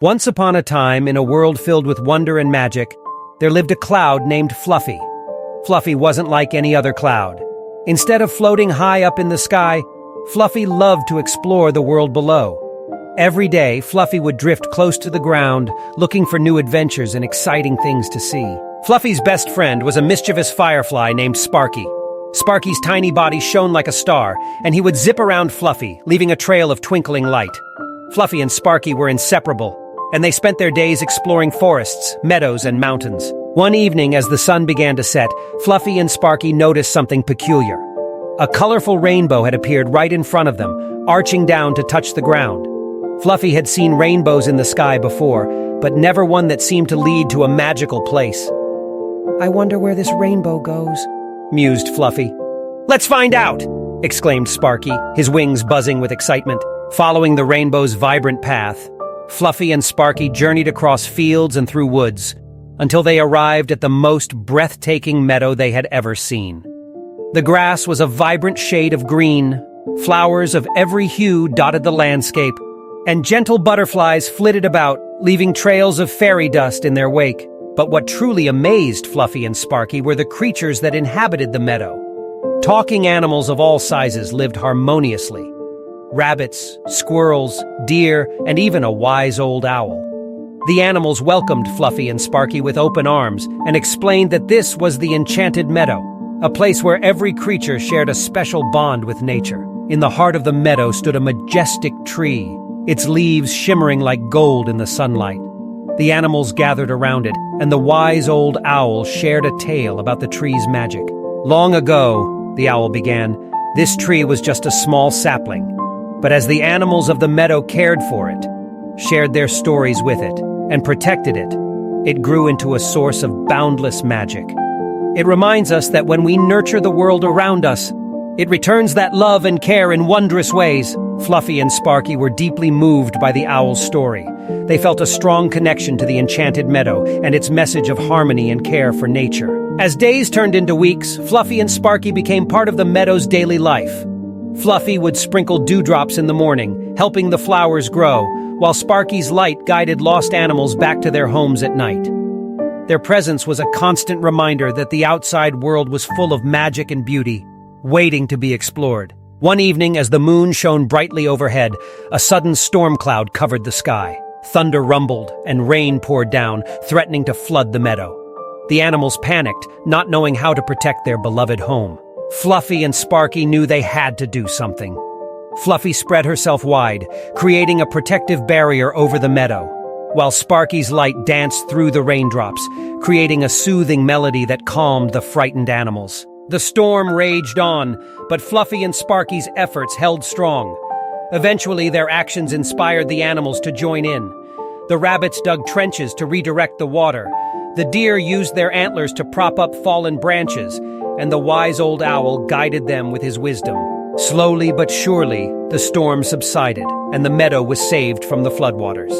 Once upon a time, in a world filled with wonder and magic, there lived a cloud named Fluffy. Fluffy wasn't like any other cloud. Instead of floating high up in the sky, Fluffy loved to explore the world below. Every day, Fluffy would drift close to the ground, looking for new adventures and exciting things to see. Fluffy's best friend was a mischievous firefly named Sparky. Sparky's tiny body shone like a star, and he would zip around Fluffy, leaving a trail of twinkling light. Fluffy and Sparky were inseparable, and they spent their days exploring forests, meadows, and mountains. One evening, as the sun began to set, Fluffy and Sparky noticed something peculiar. A colorful rainbow had appeared right in front of them, arching down to touch the ground. Fluffy had seen rainbows in the sky before, but never one that seemed to lead to a magical place. "I wonder where this rainbow goes," mused Fluffy. "Let's find out!" exclaimed Sparky, his wings buzzing with excitement. Following the rainbow's vibrant path, Fluffy and Sparky journeyed across fields and through woods until they arrived at the most breathtaking meadow they had ever seen. The grass was a vibrant shade of green, flowers of every hue dotted the landscape, and gentle butterflies flitted about, leaving trails of fairy dust in their wake. But what truly amazed Fluffy and Sparky were the creatures that inhabited the meadow. Talking animals of all sizes lived harmoniously. Rabbits, squirrels, deer, and even a wise old owl. The animals welcomed Fluffy and Sparky with open arms and explained that this was the Enchanted Meadow, a place where every creature shared a special bond with nature. In the heart of the meadow stood a majestic tree, its leaves shimmering like gold in the sunlight. The animals gathered around it, and the wise old owl shared a tale about the tree's magic. "Long ago," the owl began, "this tree was just a small sapling. But as the animals of the meadow cared for it, shared their stories with it, and protected it, it grew into a source of boundless magic. It reminds us that when we nurture the world around us, it returns that love and care in wondrous ways." Fluffy and Sparky were deeply moved by the owl's story. They felt a strong connection to the Enchanted Meadow and its message of harmony and care for nature. As days turned into weeks, Fluffy and Sparky became part of the meadow's daily life. Fluffy would sprinkle dewdrops in the morning, helping the flowers grow, while Sparky's light guided lost animals back to their homes at night. Their presence was a constant reminder that the outside world was full of magic and beauty, waiting to be explored. One evening, as the moon shone brightly overhead, a sudden storm cloud covered the sky. Thunder rumbled, and rain poured down, threatening to flood the meadow. The animals panicked, not knowing how to protect their beloved home. Fluffy and Sparky knew they had to do something. Fluffy spread herself wide, creating a protective barrier over the meadow, while Sparky's light danced through the raindrops, creating a soothing melody that calmed the frightened animals. The storm raged on, but Fluffy and Sparky's efforts held strong. Eventually, their actions inspired the animals to join in. The rabbits dug trenches to redirect the water. The deer used their antlers to prop up fallen branches, and the wise old owl guided them with his wisdom. Slowly but surely, the storm subsided, and the meadow was saved from the floodwaters.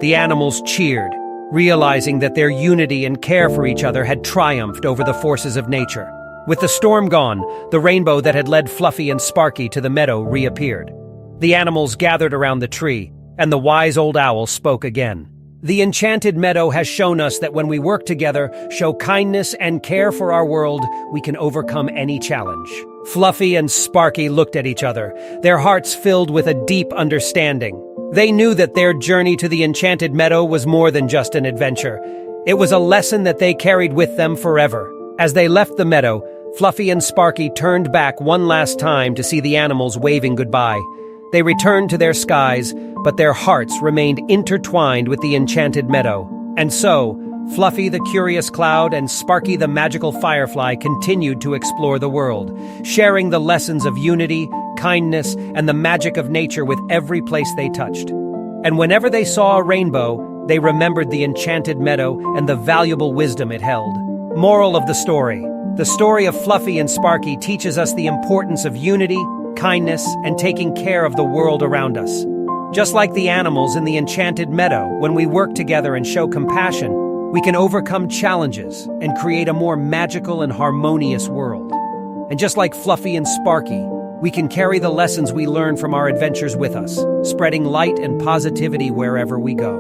The animals cheered, realizing that their unity and care for each other had triumphed over the forces of nature. With the storm gone, the rainbow that had led Fluffy and Sparky to the meadow reappeared. The animals gathered around the tree, and the wise old owl spoke again. "The Enchanted Meadow has shown us that when we work together, show kindness and care for our world, we can overcome any challenge." Fluffy and Sparky looked at each other, their hearts filled with a deep understanding. They knew that their journey to the Enchanted Meadow was more than just an adventure. It was a lesson that they carried with them forever. As they left the meadow, Fluffy and Sparky turned back one last time to see the animals waving goodbye. They returned to their skies, but their hearts remained intertwined with the Enchanted Meadow. And so, Fluffy the curious cloud and Sparky the magical firefly continued to explore the world, sharing the lessons of unity, kindness, and the magic of nature with every place they touched. And whenever they saw a rainbow, they remembered the Enchanted Meadow and the valuable wisdom it held. Moral of the story: the story of Fluffy and Sparky teaches us the importance of unity, kindness, and taking care of the world around us. Just like the animals in the Enchanted Meadow, when we work together and show compassion, we can overcome challenges and create a more magical and harmonious world. And just like Fluffy and Sparky, we can carry the lessons we learn from our adventures with us, spreading light and positivity wherever we go.